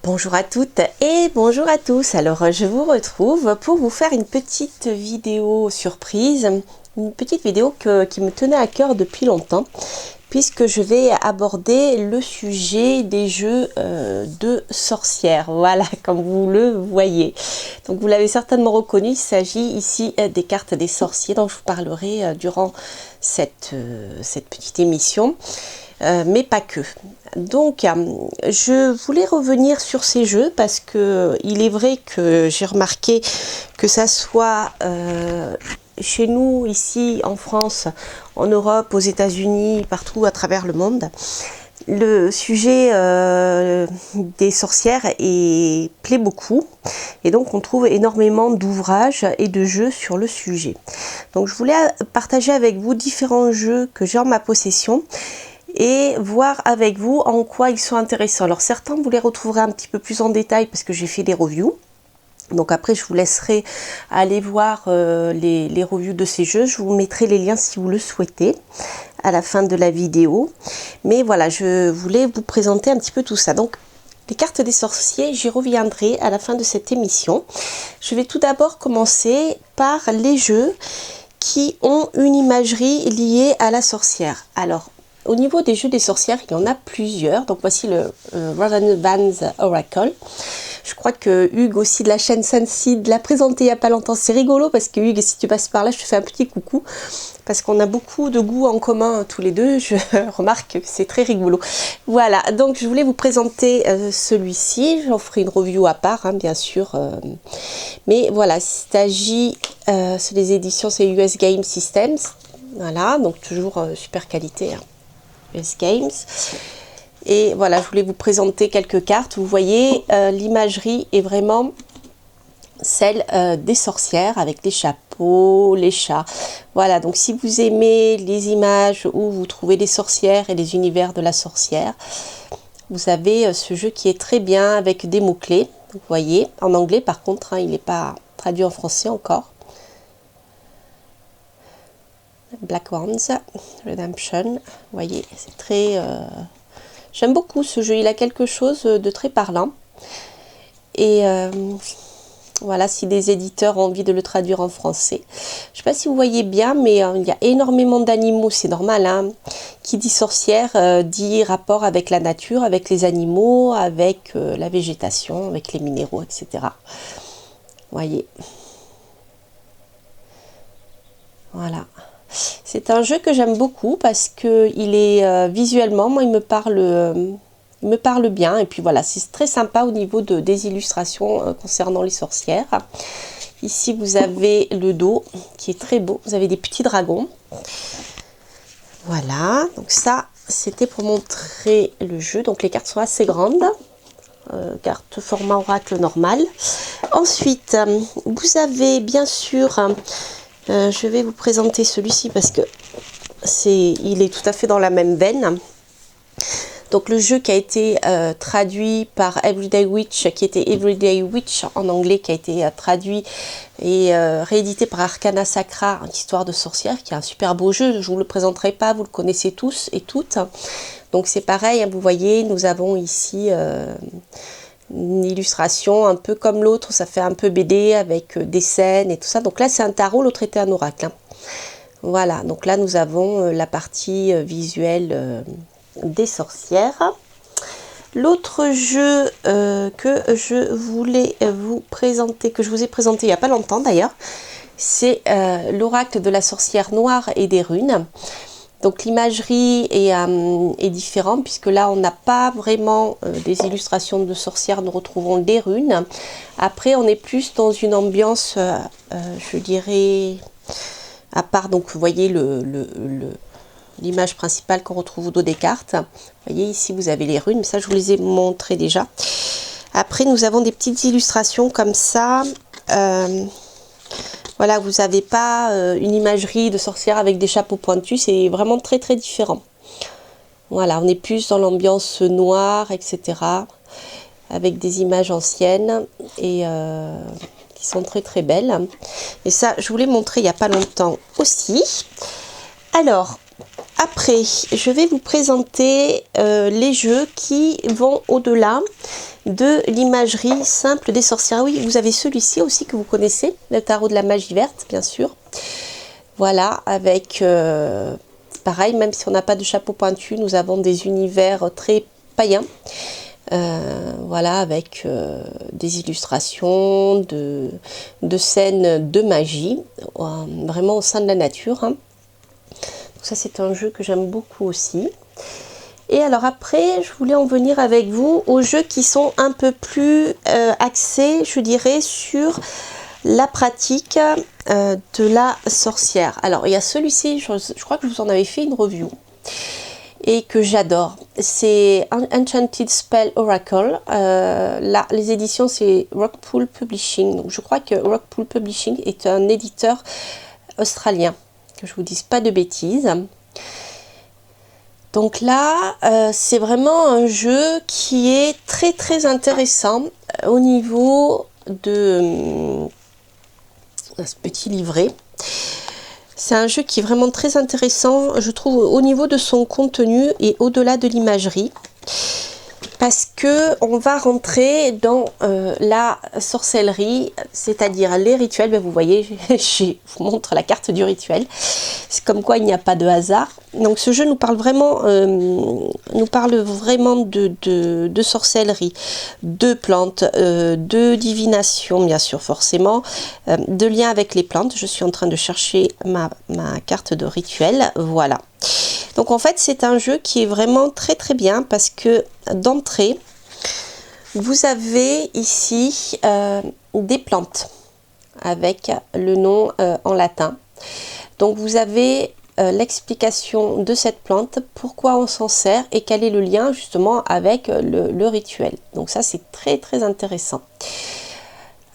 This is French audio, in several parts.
Bonjour à toutes et bonjour à tous. Alors je vous retrouve pour vous faire une petite vidéo surprise, une petite vidéo qui me tenait à cœur depuis longtemps, puisque je vais aborder le sujet des jeux de sorcières. Voilà, comme vous le voyez. Donc vous l'avez certainement reconnu, il s'agit ici des cartes des sorciers dont je vous parlerai durant cette petite émission. Mais pas que. Donc, je voulais revenir sur ces jeux parce que il est vrai que j'ai remarqué que ça soit chez nous, ici en France, en Europe, aux États-Unis, partout à travers le monde, le sujet des sorcières plaît beaucoup et donc on trouve énormément d'ouvrages et de jeux sur le sujet. Donc, je voulais partager avec vous différents jeux que j'ai en ma possession et voir avec vous en quoi ils sont intéressants. Alors certains vous les retrouverez un petit peu plus en détail parce que j'ai fait des reviews. Donc après je vous laisserai aller voir les reviews de ces jeux. Je vous mettrai les liens si vous le souhaitez à la fin de la vidéo. Mais voilà, je voulais vous présenter un petit peu tout ça. Donc les cartes des sorciers, j'y reviendrai à la fin de cette émission. Je vais tout d'abord commencer par les jeux qui ont une imagerie liée à la sorcière. Alors au niveau des jeux des sorcières, il y en a plusieurs. Donc voici le Ravenvan's Oracle. Je crois que Hugues aussi de la chaîne Sunseed l'a présenté il n'y a pas longtemps. C'est rigolo parce que Hugues, si tu passes par là, je te fais un petit coucou. Parce qu'on a beaucoup de goûts en commun tous les deux. Je remarque que c'est très rigolo. Voilà, donc je voulais vous présenter celui-ci. J'en ferai une review à part, hein, bien sûr. Mais voilà, il s'agit, c'est les éditions, c'est US Game Systems. Voilà, donc toujours super qualité. Hein. US Games. Et voilà, je voulais vous présenter quelques cartes. Vous voyez, l'imagerie est vraiment celle des sorcières avec les chapeaux, les chats. Voilà, donc si vous aimez les images où vous trouvez des sorcières et les univers de la sorcière, vous avez ce jeu qui est très bien avec des mots-clés. Vous voyez, en anglais par contre, hein, il n'est pas traduit en français encore. Black Wands Redemption, vous voyez, c'est très... J'aime beaucoup ce jeu, il a quelque chose de très parlant. Et voilà, si des éditeurs ont envie de le traduire en français. Je ne sais pas si vous voyez bien, mais il y a énormément d'animaux, c'est normal. Hein. Qui dit sorcière dit rapport avec la nature, avec les animaux, avec la végétation, avec les minéraux, etc. Vous voyez. Voilà. C'est un jeu que j'aime beaucoup parce que il est visuellement, moi, il me parle bien. Et puis voilà, c'est très sympa au niveau des illustrations concernant les sorcières. Ici, vous avez le dos qui est très beau. Vous avez des petits dragons. Voilà, donc ça, c'était pour montrer le jeu. Donc les cartes sont assez grandes. Carte format oracle normal. Ensuite, vous avez bien sûr... je vais vous présenter celui-ci parce que il est tout à fait dans la même veine. Donc le jeu qui a été traduit par Everyday Witch, qui était Everyday Witch en anglais, qui a été traduit et réédité par Arcana Sacra, une histoire de sorcière, qui est un super beau jeu. Je ne vous le présenterai pas, vous le connaissez tous et toutes. Donc c'est pareil, hein, vous voyez, nous avons ici... une illustration un peu comme l'autre, ça fait un peu BD avec des scènes et tout ça. Donc là c'est un tarot, l'autre était un oracle. Hein. Voilà, donc là nous avons la partie visuelle des sorcières. L'autre jeu que je voulais vous présenter, que je vous ai présenté il n'y a pas longtemps d'ailleurs, c'est l'oracle de la sorcière noire et des runes. Donc l'imagerie est différente puisque là on n'a pas vraiment des illustrations de sorcières, nous retrouvons des runes. Après on est plus dans une ambiance, je dirais, à part, donc vous voyez l'image principale qu'on retrouve au dos des cartes. Vous voyez ici vous avez les runes, mais ça je vous les ai montrées déjà. Après nous avons des petites illustrations comme ça. Voilà, vous n'avez pas une imagerie de sorcière avec des chapeaux pointus, c'est vraiment très très différent. Voilà, on est plus dans l'ambiance noire, etc. Avec des images anciennes et qui sont très très belles. Et ça, je vous l'ai montré il n'y a pas longtemps aussi. Alors, après, je vais vous présenter les jeux qui vont au-delà de l'imagerie simple des sorcières. Oui, vous avez celui-ci aussi que vous connaissez, le tarot de la magie verte, bien sûr. Voilà, avec, pareil, même si on n'a pas de chapeau pointu, nous avons des univers très païens. Voilà, avec des illustrations de scènes de magie, vraiment au sein de la nature. Hein. Donc ça, c'est un jeu que j'aime beaucoup aussi. Et alors après, je voulais en venir avec vous aux jeux qui sont un peu plus axés, je dirais, sur la pratique de la sorcière. Alors, il y a celui-ci, je crois que je vous en avais fait une review et que j'adore. C'est Enchanted Spell Oracle. Là, les éditions, c'est Rockpool Publishing. Donc, je crois que Rockpool Publishing est un éditeur australien. Que je vous dise pas de bêtises. Donc là, c'est vraiment un jeu qui est très très intéressant au niveau de ce petit livret. C'est un jeu qui est vraiment très intéressant, je trouve, au niveau de son contenu et au-delà de l'imagerie. Parce que on va rentrer dans la sorcellerie, c'est-à-dire les rituels. Ben vous voyez, je vous montre la carte du rituel. C'est comme quoi il n'y a pas de hasard. Donc ce jeu nous parle vraiment de sorcellerie, de plantes, de divination, bien sûr, forcément, de lien avec les plantes. Je suis en train de chercher ma carte de rituel. Voilà. Donc en fait, c'est un jeu qui est vraiment très très bien parce que d'entrée, vous avez ici des plantes avec le nom en latin. Donc vous avez l'explication de cette plante, pourquoi on s'en sert et quel est le lien justement avec le rituel. Donc ça, c'est très très intéressant.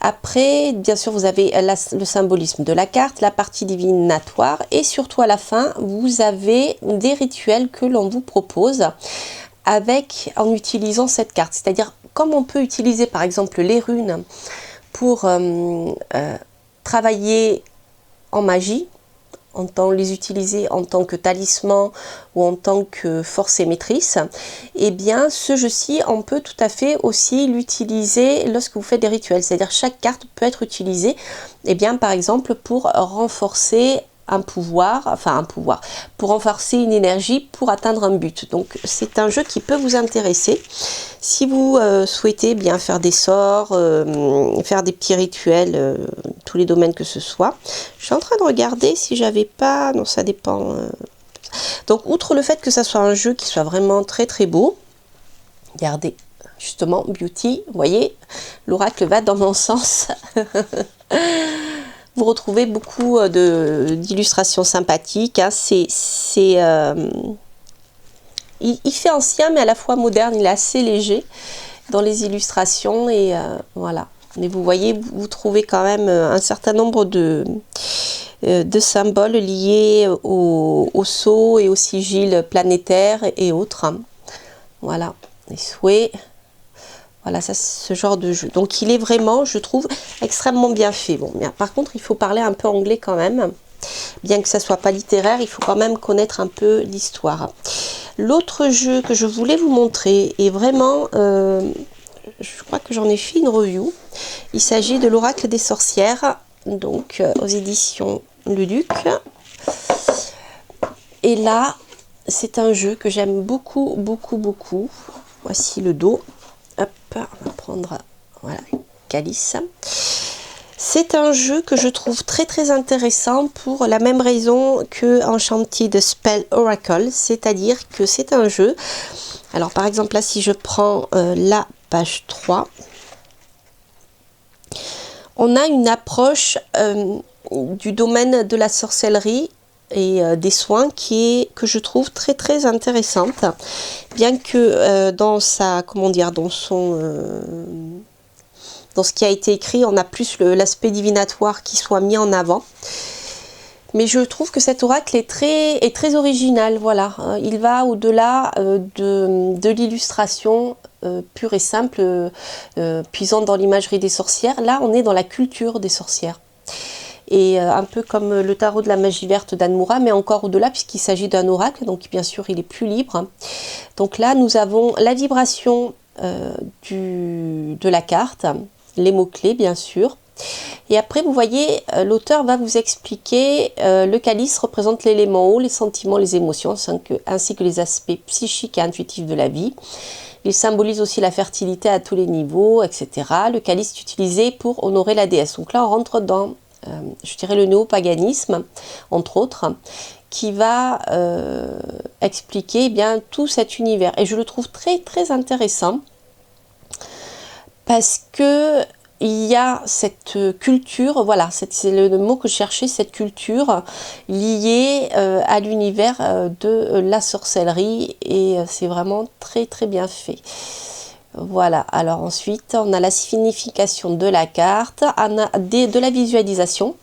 Après, bien sûr, vous avez le symbolisme de la carte, la partie divinatoire et surtout à la fin, vous avez des rituels que l'on vous propose en utilisant cette carte. C'est-à-dire, comme on peut utiliser par exemple les runes pour travailler en magie, les utiliser en tant que talisman ou en tant que force émettrice, et bien ce jeu-ci, on peut tout à fait aussi l'utiliser lorsque vous faites des rituels. C'est-à-dire chaque carte peut être utilisée, et bien par exemple pour renforcer pour renforcer une énergie pour atteindre un but. Donc c'est un jeu qui peut vous intéresser si vous souhaitez bien faire des sorts, faire des petits rituels, tous les domaines que ce soit. Je suis en train de regarder si j'avais pas, non ça dépend. Donc outre le fait que ça soit un jeu qui soit vraiment très très beau, regardez justement Beauty, vous voyez, l'oracle va dans mon sens. Vous retrouvez beaucoup d'illustrations sympathiques. Hein. Il fait ancien, mais à la fois moderne. Il est assez léger dans les illustrations. Et voilà. Mais vous voyez, vous trouvez quand même un certain nombre de symboles liés au sceau et au sigil planétaire et autres. Hein. Voilà. Les souhaits. Voilà, ça c'est ce genre de jeu. Donc il est vraiment, je trouve, extrêmement bien fait. Bon, bien, par contre, il faut parler un peu anglais quand même. Bien que ça soit pas littéraire, il faut quand même connaître un peu l'histoire. L'autre jeu que je voulais vous montrer est vraiment, je crois que j'en ai fait une review. Il s'agit de l'Oracle des sorcières, donc aux éditions Le Duc. Et là, c'est un jeu que j'aime beaucoup, beaucoup, beaucoup. Voici le dos. Hop, on va prendre voilà, calice. C'est un jeu que je trouve très très intéressant pour la même raison que Enchanted Spell Oracle, c'est-à-dire que c'est un jeu. Alors par exemple là, si je prends la page 3, on a une approche du domaine de la sorcellerie et des soins que je trouve très très intéressante, bien que dans sa dans ce qui a été écrit, on a plus l'aspect divinatoire qui soit mis en avant. Mais je trouve que cet oracle est très original. Voilà, il va au-delà de l'illustration pure et simple, puisant dans l'imagerie des sorcières. Là, on est dans la culture des sorcières. et un peu comme le tarot de la magie verte d'Anne-Moura, mais encore au-delà puisqu'il s'agit d'un oracle, donc bien sûr il est plus libre. Donc là nous avons la vibration de la carte, les mots-clés bien sûr. Et après, vous voyez, l'auteur va vous expliquer, le calice représente l'élément eau, les sentiments, les émotions, ainsi que les aspects psychiques et intuitifs de la vie. Il symbolise aussi la fertilité à tous les niveaux, etc. Le calice est utilisé pour honorer la déesse. Donc là, on rentre dans, je dirais, le néopaganisme, entre autres, qui va expliquer eh bien tout cet univers. Et je le trouve très, très intéressant parce que il y a cette culture, voilà, c'est le mot que je cherchais, cette culture liée à l'univers de la sorcellerie, et c'est vraiment très très bien fait. Voilà, alors ensuite on a la signification de la carte, on a de la visualisation.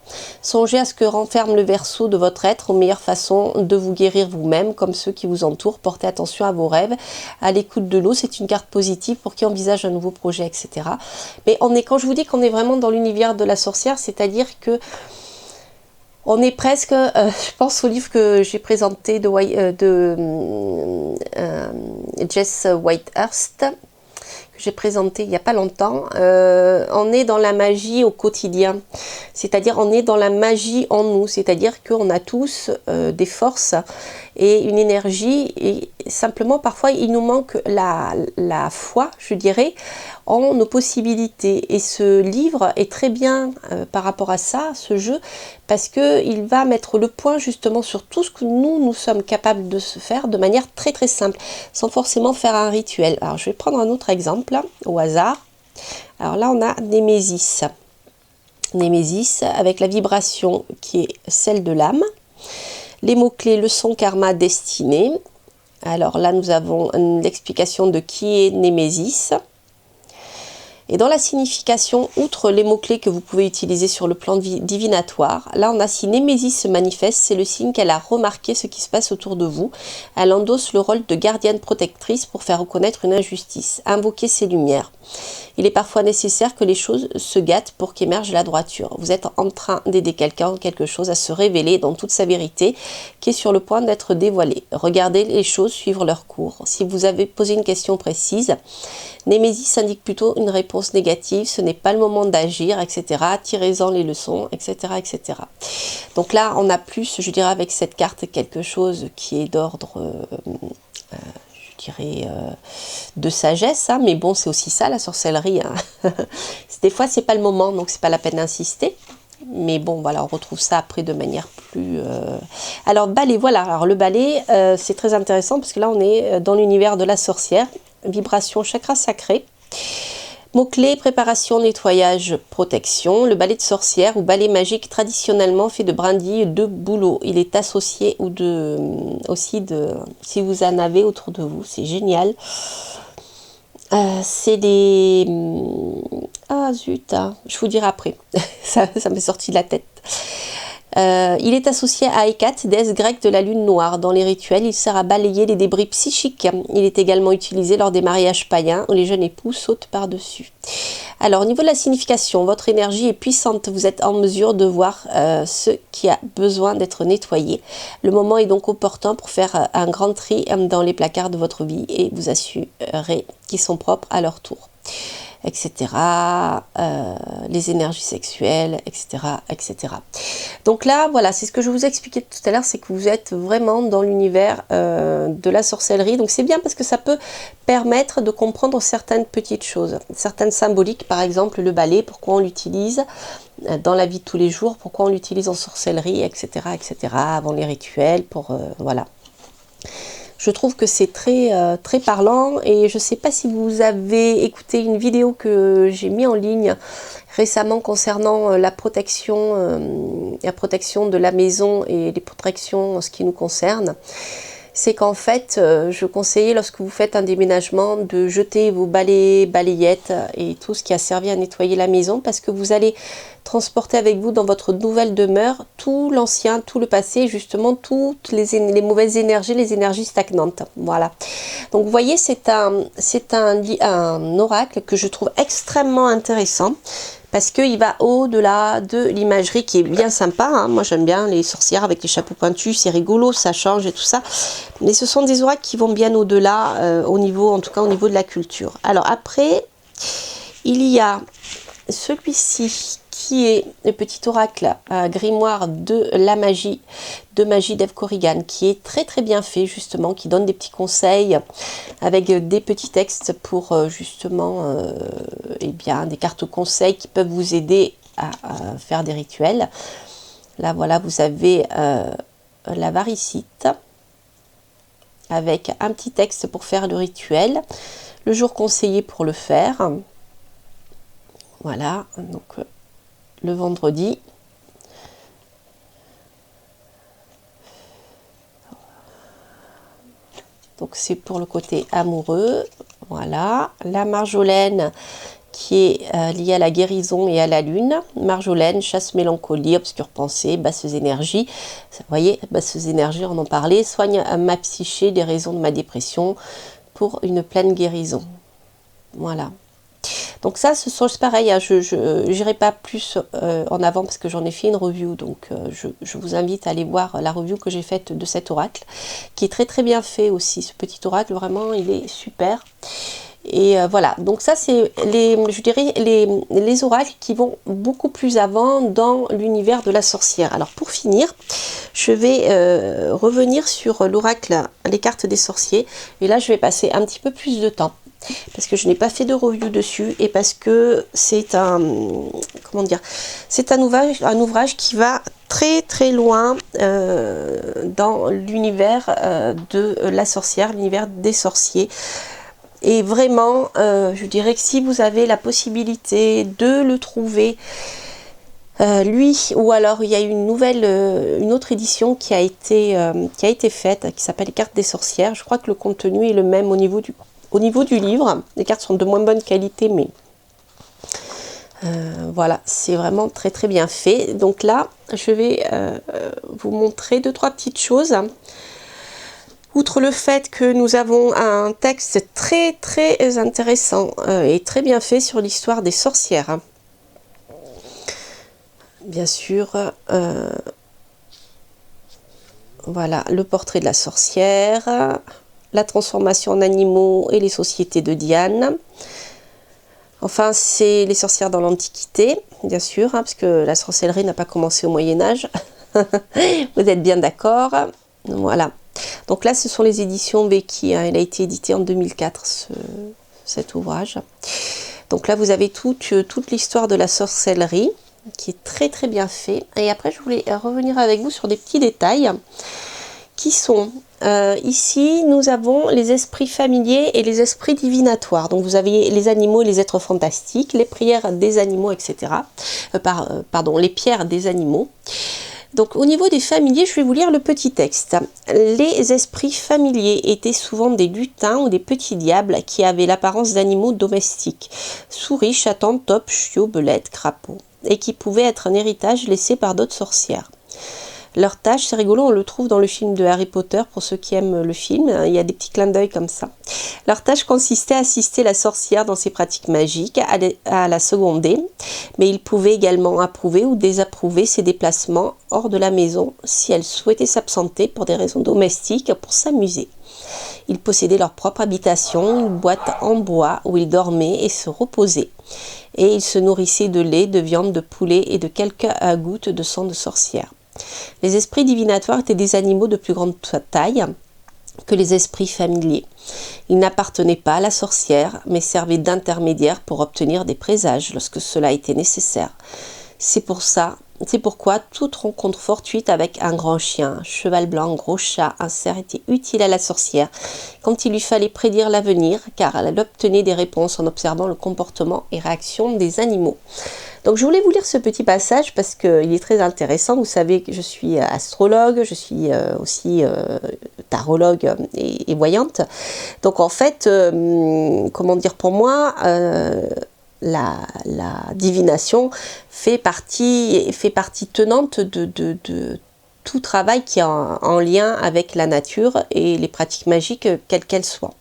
Songez à ce que renferme le verso de votre être, aux meilleures façons de vous guérir vous-même comme ceux qui vous entourent. Portez attention à vos rêves, à l'écoute de l'eau, c'est une carte positive pour qui envisage un nouveau projet, etc. Mais on est, quand je vous dis qu'on est vraiment dans l'univers de la sorcière, c'est-à-dire que on est presque, je pense au livre que j'ai présenté de Jess Whitehurst, que j'ai présenté il n'y a pas longtemps. On est dans la magie au quotidien, c'est-à-dire on est dans la magie en nous, c'est-à-dire qu'on a tous des forces et une énergie, et simplement parfois il nous manque la foi, je dirais, en nos possibilités. Et ce livre est très bien par rapport à ça, ce jeu, parce qu'il va mettre le point justement sur tout ce que nous sommes capables de se faire de manière très très simple, sans forcément faire un rituel. Alors je vais prendre un autre exemple au hasard. Alors là on a Némésis. Némésis avec la vibration qui est celle de l'âme. Les mots-clés, leçon, karma, destinée. Alors là nous avons l'explication de qui est Némésis. Et dans la signification, outre les mots-clés que vous pouvez utiliser sur le plan divinatoire, là on a si Némésis se manifeste, c'est le signe qu'elle a remarqué ce qui se passe autour de vous. Elle endosse le rôle de gardienne protectrice pour faire reconnaître une injustice, invoquer ses lumières. Il est parfois nécessaire que les choses se gâtent pour qu'émerge la droiture. Vous êtes en train d'aider quelqu'un ou quelque chose à se révéler dans toute sa vérité qui est sur le point d'être dévoilée. Regardez les choses suivre leur cours. Si vous avez posé une question précise, Némésis indique plutôt une réponse négative, ce n'est pas le moment d'agir, etc. Tirez-en les leçons, etc., etc. Donc là, on a plus, je dirais, avec cette carte, quelque chose qui est d'ordre, je dirais, de sagesse, hein, mais bon, c'est aussi ça, la sorcellerie. Hein. Des fois, c'est pas le moment, donc c'est pas la peine d'insister. Mais bon, voilà, on retrouve ça après de manière plus... Alors, balai, voilà. Alors, le balai, c'est très intéressant parce que là, on est dans l'univers de la sorcière. Vibration, chakra sacré. Mots-clés, préparation, nettoyage, protection. Le balai de sorcière ou balai magique traditionnellement fait de brindilles de bouleau. Il est associé aussi de... Si vous en avez autour de vous, c'est génial. C'est des... Ah zut, hein, je vous dirai après. ça m'est sorti de la tête. Il est associé à Hécate, déesse grecque de la lune noire. Dans les rituels, il sert à balayer les débris psychiques. Il est également utilisé lors des mariages païens où les jeunes époux sautent par-dessus. Alors, au niveau de la signification, votre énergie est puissante. Vous êtes en mesure de voir ce qui a besoin d'être nettoyé. Le moment est donc opportun pour faire un grand tri dans les placards de votre vie et vous assurer qu'ils sont propres à leur tour, etc. Les énergies sexuelles, etc., etc. Donc là, voilà, c'est ce que je vous expliquais tout à l'heure, c'est que vous êtes vraiment dans l'univers de la sorcellerie. Donc c'est bien parce que ça peut permettre de comprendre certaines petites choses, certaines symboliques, par exemple le balai, pourquoi on l'utilise dans la vie de tous les jours, pourquoi on l'utilise en sorcellerie, etc., etc., avant les rituels, pour voilà. Je trouve que c'est très, très parlant, et je ne sais pas si vous avez écouté une vidéo que j'ai mis en ligne récemment concernant la protection de la maison et les protections en ce qui nous concerne. C'est qu'en fait, je conseillais lorsque vous faites un déménagement de jeter vos balais, balayettes et tout ce qui a servi à nettoyer la maison, parce que vous allez transporter avec vous dans votre nouvelle demeure tout l'ancien, tout le passé, justement toutes les mauvaises énergies, les énergies stagnantes. Voilà. Donc vous voyez, c'est un oracle que je trouve extrêmement intéressant parce qu'il va au-delà de l'imagerie qui est bien sympa. Hein. Moi j'aime bien les sorcières avec les chapeaux pointus, c'est rigolo, ça change et tout ça. Mais ce sont des oracles qui vont bien au-delà, au niveau, en tout cas au niveau de la culture. Alors après, il y a celui-ci qui est le petit oracle grimoire de la magie, de magie d'Eve Corrigan, qui est très très bien fait justement, qui donne des petits conseils avec des petits textes pour justement eh bien, des cartes conseils qui peuvent vous aider à faire des rituels. Là voilà, vous avez la varicite avec un petit texte pour faire le rituel, le jour conseillé pour le faire. Voilà, donc le vendredi. Donc c'est pour le côté amoureux. Voilà, la marjolaine qui est liée à la guérison et à la lune. Marjolaine, chasse mélancolie, obscure pensée, basses énergies. Vous voyez, basses énergies, on en parlait. Soigne ma psyché des raisons de ma dépression pour une pleine guérison. Voilà. Donc ça, ce sont pareil, hein, je n'irai pas plus en avant parce que j'en ai fait une review, donc je vous invite à aller voir la review que j'ai faite de cet oracle, qui est très très bien fait aussi, ce petit oracle, vraiment il est super. Et voilà, donc ça c'est je dirais les oracles qui vont beaucoup plus avant dans l'univers de la sorcière. Alors pour finir, je vais revenir sur l'oracle, les cartes des sorciers, et là je vais passer un petit peu plus de temps parce que je n'ai pas fait de review dessus et parce que c'est un, comment dire, c'est un ouvrage qui va très très loin dans l'univers de la sorcière, l'univers des sorciers. Et vraiment, je dirais que si vous avez la possibilité de le trouver, lui, ou alors il y a une autre édition qui a été faite, qui s'appelle Les cartes des sorcières. Je crois que le contenu est le même au niveau du livre. Les cartes sont de moins bonne qualité, mais voilà, c'est vraiment très très bien fait. Donc là, je vais vous montrer 2-3 petites choses. Outre le fait que nous avons un texte très très intéressant et très bien fait sur l'histoire des sorcières. Bien sûr, voilà, le portrait de la sorcière, la transformation en animaux et les sociétés de Diane. Enfin, c'est les sorcières dans l'Antiquité, bien sûr, hein, parce que la sorcellerie n'a pas commencé au Moyen-Âge. Vous êtes bien d'accord? Voilà. Donc là, ce sont les éditions Vecchi. Hein. Il a été édité en 2004, cet ouvrage. Donc là, vous avez toute l'histoire de la sorcellerie, qui est très très bien fait. Et après, je voulais revenir avec vous sur des petits détails qui sont... ici, nous avons les esprits familiers et les esprits divinatoires. Donc vous avez les animaux et les êtres fantastiques, les prières des animaux, etc. Pardon, les pierres des animaux. Donc au niveau des familiers, je vais vous lire le petit texte. Les esprits familiers étaient souvent des lutins ou des petits diables qui avaient l'apparence d'animaux domestiques. Souris, chatons, taupes, chiots, belettes, crapauds. Et qui pouvaient être un héritage laissé par d'autres sorcières. Leur tâche, c'est rigolo, on le trouve dans le film de Harry Potter, pour ceux qui aiment le film, il y a des petits clins d'œil comme ça. Leur tâche consistait à assister la sorcière dans ses pratiques magiques, à la seconder, mais ils pouvaient également approuver ou désapprouver ses déplacements hors de la maison si elle souhaitait s'absenter pour des raisons domestiques, pour s'amuser. Ils possédaient leur propre habitation, une boîte en bois où ils dormaient et se reposaient. Et ils se nourrissaient de lait, de viande, de poulet et de quelques gouttes de sang de sorcière. Les esprits divinatoires étaient des animaux de plus grande taille que les esprits familiers. Ils n'appartenaient pas à la sorcière, mais servaient d'intermédiaires pour obtenir des présages lorsque cela était nécessaire. C'est pourquoi toute rencontre fortuite avec un grand chien, un cheval blanc, un gros chat, un cerf était utile à la sorcière quand il lui fallait prédire l'avenir, car elle obtenait des réponses en observant le comportement et réaction des animaux. Donc je voulais vous lire ce petit passage parce qu'il est très intéressant. Vous savez que je suis astrologue, je suis aussi tarologue et voyante. Donc en fait, comment dire, pour moi, la divination fait partie tenante de tout travail qui est en lien avec la nature et les pratiques magiques, quelles qu'elles soient.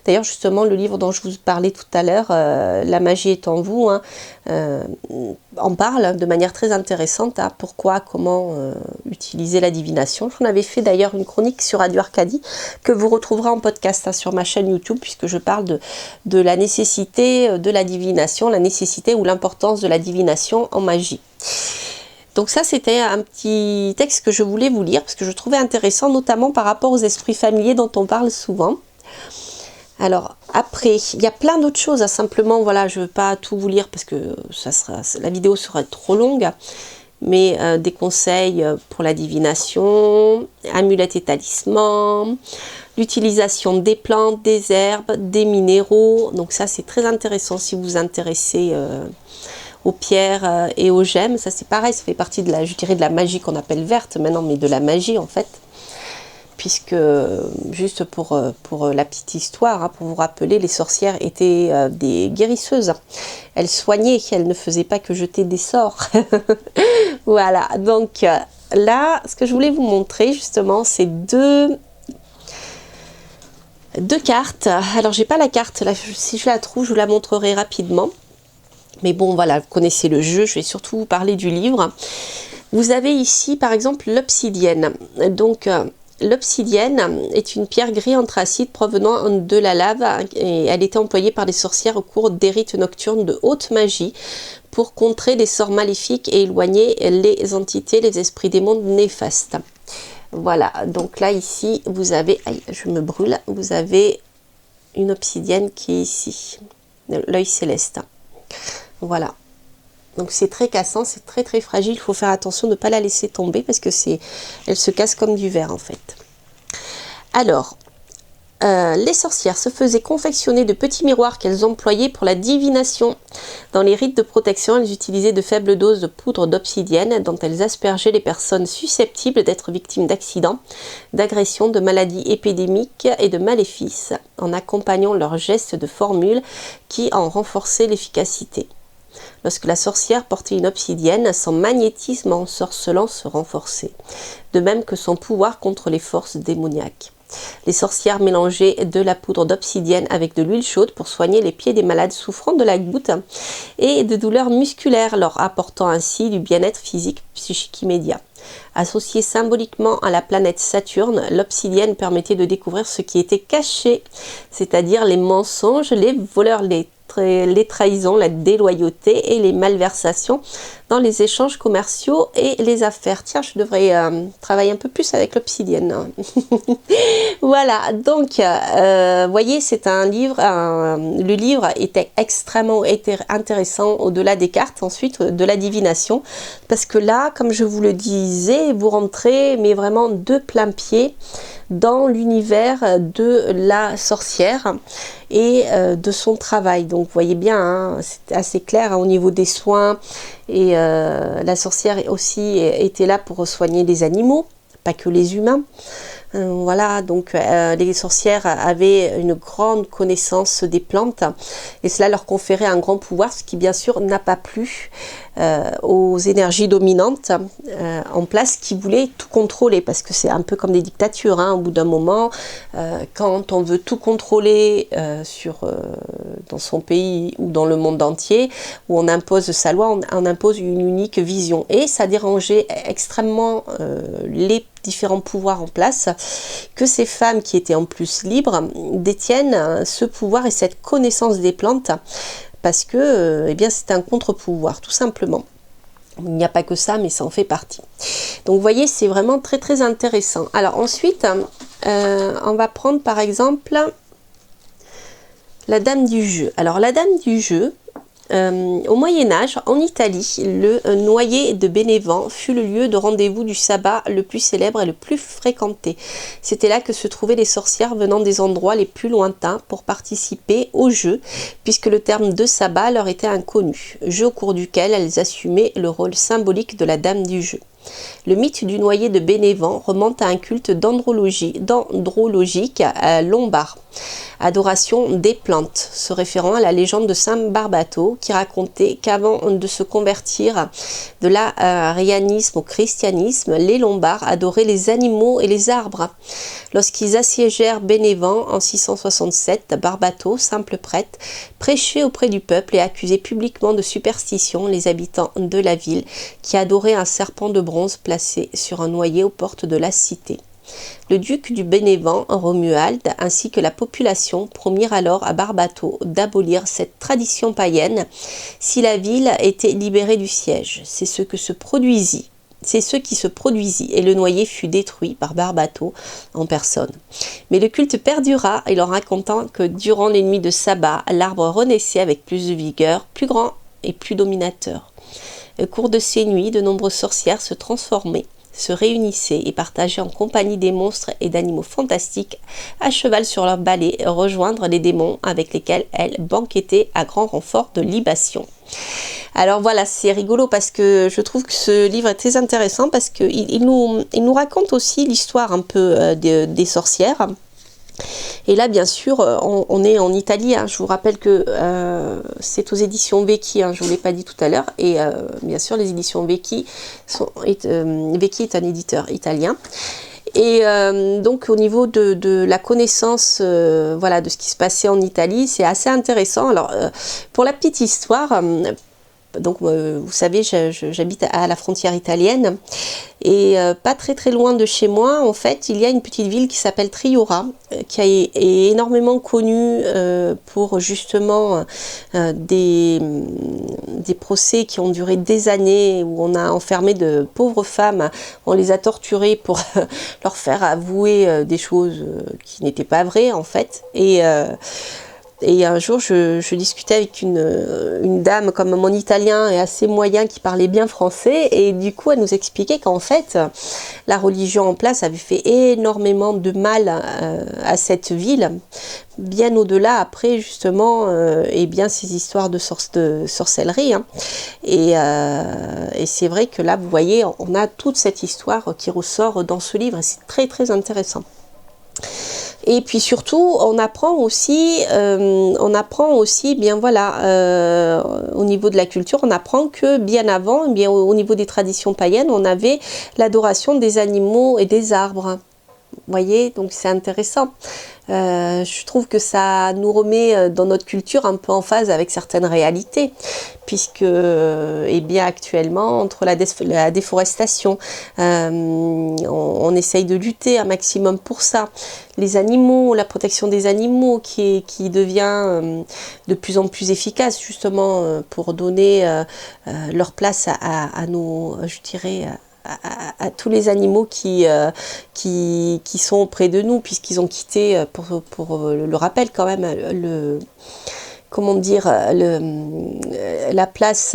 D'ailleurs, justement, le livre dont je vous parlais tout à l'heure, La magie est en vous, hein, en parle de manière très intéressante à pourquoi, comment utiliser la divination. J'en avais fait d'ailleurs une chronique sur Radio Arcadie que vous retrouverez en podcast, hein, sur ma chaîne YouTube, puisque je parle de la nécessité de la divination, la nécessité ou l'importance de la divination en magie. Donc ça, c'était un petit texte que je voulais vous lire parce que je trouvais intéressant, notamment par rapport aux esprits familiers dont on parle souvent. Alors après, il y a plein d'autres choses, hein, simplement, voilà, je ne veux pas tout vous lire parce que la vidéo sera trop longue, mais des conseils pour la divination, amulettes et talismans, l'utilisation des plantes, des herbes, des minéraux. Donc ça, c'est très intéressant si vous vous intéressez aux pierres et aux gemmes. Ça, c'est pareil, ça fait partie de la, je dirais, de la magie qu'on appelle verte maintenant, mais de la magie en fait. Puisque, juste pour la petite histoire, hein, pour vous rappeler, les sorcières étaient des guérisseuses. Elles soignaient, elles ne faisaient pas que jeter des sorts. Voilà, donc là, ce que je voulais vous montrer justement, c'est deux cartes. Alors, j'ai pas la carte, là, si je la trouve, je vous la montrerai rapidement. Mais bon, voilà, vous connaissez le jeu, je vais surtout vous parler du livre. Vous avez ici, par exemple, l'obsidienne. Donc, l'obsidienne est une pierre gris anthracite provenant de la lave et elle était employée par les sorcières au cours des rites nocturnes de haute magie pour contrer les sorts maléfiques et éloigner les entités, les esprits démons néfastes. Voilà, donc là ici, vous avez, aïe, je me brûle, vous avez une obsidienne qui est ici, l'œil céleste. Voilà. Donc c'est très cassant, c'est très très fragile, il faut faire attention de ne pas la laisser tomber parce que elle se casse comme du verre en fait. Alors, les sorcières se faisaient confectionner de petits miroirs qu'elles employaient pour la divination. Dans les rites de protection, elles utilisaient de faibles doses de poudre d'obsidienne dont elles aspergeaient les personnes susceptibles d'être victimes d'accidents, d'agressions, de maladies épidémiques et de maléfices, en accompagnant leurs gestes de formules qui en renforçaient l'efficacité. Lorsque la sorcière portait une obsidienne, son magnétisme ensorcelant se renforçait, de même que son pouvoir contre les forces démoniaques. Les sorcières mélangeaient de la poudre d'obsidienne avec de l'huile chaude pour soigner les pieds des malades souffrant de la goutte et de douleurs musculaires, leur apportant ainsi du bien-être physique, psychique immédiat. Associée symboliquement à la planète Saturne, l'obsidienne permettait de découvrir ce qui était caché, c'est-à-dire les mensonges, les voleurs, les trahisons, la déloyauté et les malversations dans les échanges commerciaux et les affaires. Tiens, je devrais travailler un peu plus avec l'obsidienne. Voilà, donc, voyez, c'est un livre, le livre était extrêmement intéressant au-delà des cartes, ensuite de la divination, parce que là, comme je vous le disais, vous rentrez, mais vraiment de plein pied, dans l'univers de la sorcière et de son travail. Donc vous voyez bien, hein, c'est assez clair, hein, au niveau des soins, et la sorcière aussi était là pour soigner les animaux, pas que les humains. Voilà, donc les sorcières avaient une grande connaissance des plantes et cela leur conférait un grand pouvoir, ce qui bien sûr n'a pas plu aux énergies dominantes en place qui voulaient tout contrôler, parce que c'est un peu comme des dictatures, hein, au bout d'un moment, quand on veut tout contrôler dans son pays ou dans le monde entier, où on impose sa loi, on impose une unique vision, et ça dérangeait extrêmement les différents pouvoirs en place, que ces femmes qui étaient en plus libres détiennent ce pouvoir et cette connaissance des plantes, parce que eh bien c'est un contre-pouvoir tout simplement. Il n'y a pas que ça, mais ça en fait partie. Donc vous voyez, c'est vraiment très très intéressant. Alors ensuite, on va prendre par exemple la Dame du jeu. Alors la Dame du jeu, au Moyen-Âge, en Italie, le noyer de Bénévent fut le lieu de rendez-vous du sabbat le plus célèbre et le plus fréquenté. C'était là que se trouvaient les sorcières venant des endroits les plus lointains pour participer au jeu, puisque le terme de sabbat leur était inconnu, jeu au cours duquel elles assumaient le rôle symbolique de la Dame du jeu. Le mythe du noyer de Bénévent remonte à un culte dendrologique lombard. adoration des plantes, se référant à la légende de Saint Barbato qui racontait qu'avant de se convertir de l'arianisme au christianisme, les Lombards adoraient les animaux et les arbres. Lorsqu'ils assiégèrent Bénévent en 667, Barbato, simple prêtre, prêchait auprès du peuple et accusait publiquement de superstition les habitants de la ville qui adoraient un serpent de bronze placé sur un noyer aux portes de la cité. Le duc du Bénévent, Romuald, ainsi que la population promirent alors à Barbato d'abolir cette tradition païenne si la ville était libérée du siège. C'est ce qui se produisit et le noyer fut détruit par Barbato en personne. Mais le culte perdura et l'on racontant que durant les nuits de sabbat, l'arbre renaissait avec plus de vigueur, plus grand et plus dominateur. Au cours de ces nuits, de nombreuses sorcières se transformaient, se réunissaient et partageaient en compagnie des monstres et d'animaux fantastiques à cheval sur leur balai rejoindre les démons avec lesquels elles banquetaient à grand renfort de libations. Alors voilà, c'est rigolo parce que je trouve que ce livre est très intéressant parce qu'il nous raconte aussi l'histoire un peu des sorcières. Et là, bien sûr, on est en Italie. Je vous rappelle que c'est aux éditions Vecchi, je ne vous l'ai pas dit tout à l'heure. Et bien sûr, les éditions Vecchi Vecchi est un éditeur italien. Et donc au niveau de la connaissance voilà, de ce qui se passait en Italie, c'est assez intéressant. Alors pour la petite histoire, donc vous savez, j'habite à la frontière italienne et pas très loin de chez moi, en fait, il y a une petite ville qui s'appelle Triora, qui est énormément connue pour justement des procès qui ont duré des années, où on a enfermé de pauvres femmes, on les a torturées pour leur faire avouer des choses qui n'étaient pas vraies en fait. Et un jour, je discutais avec une dame, comme mon italien est assez moyen, qui parlait bien français, et du coup, elle nous expliquait qu'en fait, la religion en place avait fait énormément de mal à cette ville, bien au-delà, après, justement, et bien ces histoires de sorcellerie. Et c'est vrai que là, vous voyez, on a toute cette histoire qui ressort dans ce livre, et c'est très intéressant. Et puis surtout, on apprend aussi, bien voilà, au niveau de la culture, on apprend que bien avant, bien au niveau des traditions païennes, on avait l'adoration des animaux et des arbres. Vous voyez, donc c'est intéressant. Je trouve que ça nous remet dans notre culture un peu en phase avec certaines réalités, puisque eh bien, actuellement, entre la déforestation, on essaye de lutter un maximum pour ça. Les animaux, la protection des animaux qui devient de plus en plus efficace, justement, pour donner leur place à nos, je dirais, à tous les animaux qui sont auprès de nous, puisqu'ils ont quitté, pour le rappel quand même, comment dire, la place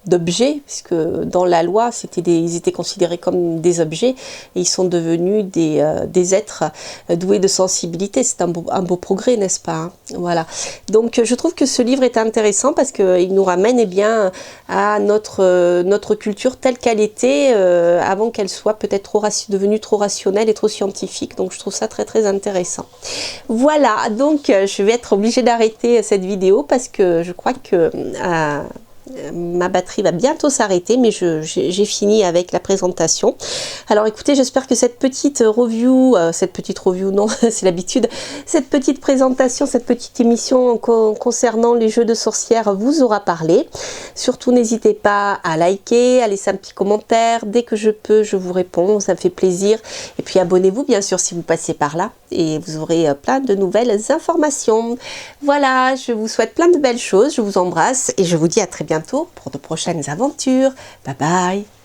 d'objets, puisque dans la loi, ils étaient considérés comme des objets, et ils sont devenus des êtres doués de sensibilité. C'est un beau progrès, n'est-ce pas, Voilà. Donc, je trouve que ce livre est intéressant parce qu'il nous ramène eh bien, à notre culture telle qu'elle était avant qu'elle soit peut-être devenue trop rationnelle et trop scientifique. Donc, je trouve ça très intéressant. Voilà, donc je vais être obligée d'arrêter cette vidéo parce que je crois que ma batterie va bientôt s'arrêter, mais j'ai fini avec la présentation. Alors écoutez, j'espère que cette petite review, non, c'est l'habitude, cette petite présentation, cette petite émission concernant les jeux de sorcières vous aura parlé. Surtout, n'hésitez pas à liker, à laisser un petit commentaire. Dès que je peux, je vous réponds, ça me fait plaisir. Et puis abonnez-vous, bien sûr, si vous passez par là, et vous aurez plein de nouvelles informations. Voilà, je vous souhaite plein de belles choses, je vous embrasse, et je vous dis à très bientôt pour de prochaines aventures. Bye bye.